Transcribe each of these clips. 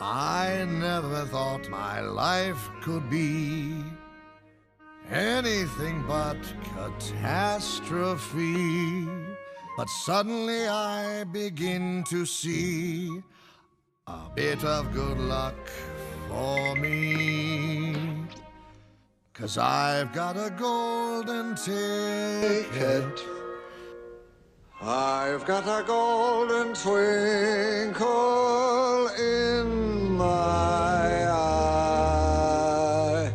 I never thought my life could be anything but catastrophe. But suddenly I begin to see a bit of good luck for me. 'Cause I've got a golden ticket. I've got a golden twinkle in my eye.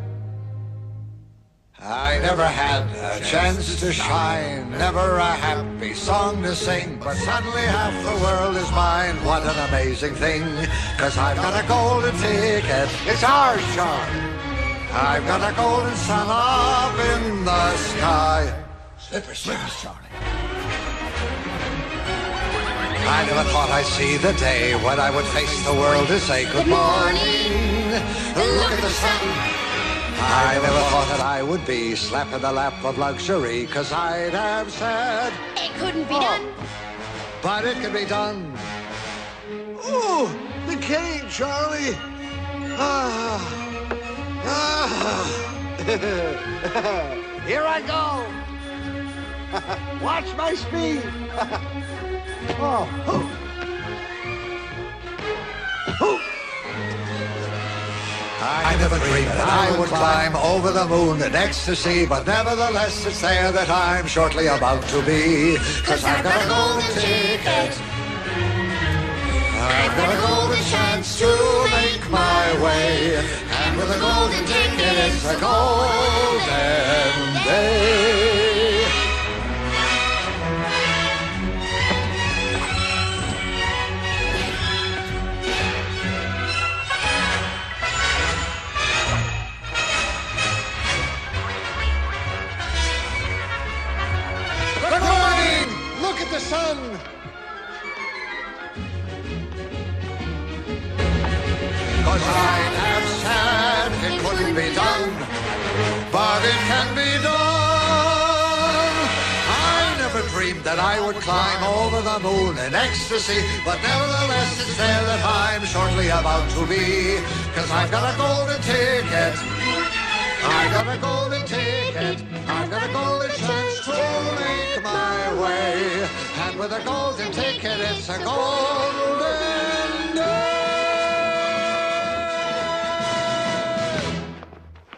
I never had a chance to shine, never a happy song to sing, but suddenly half the world is mine. What an amazing thing, 'cause I've got a golden ticket. It's ours, John. I've got a golden sun up in the sky. Slippers, Charlie. I never thought I'd see the day when I would face the world and say good morning. Look at the sun. I never thought that I would be slapped in the lap of luxury, 'cause I'd have said it couldn't be done. But it can be done. Ooh, the cane, Charlie. Here I go. Watch my speed. Oh. I never dreamed that I would climb over the moon in ecstasy, but nevertheless it's there that I'm shortly about to be. 'Cause I've got a golden ticket. I've got a golden chance to make my way, and with a golden ticket it's a golden day. Good morning! Look at the sun! Cause I'd have said it couldn't be done, but it can be done. I never dreamed that I would climb over the moon in ecstasy, but nevertheless it's there that I'm shortly about to be. 'Cause I've got a golden ticket. I've got a golden ticket. I've got a golden chance to make my way, and with a golden ticket it's a golden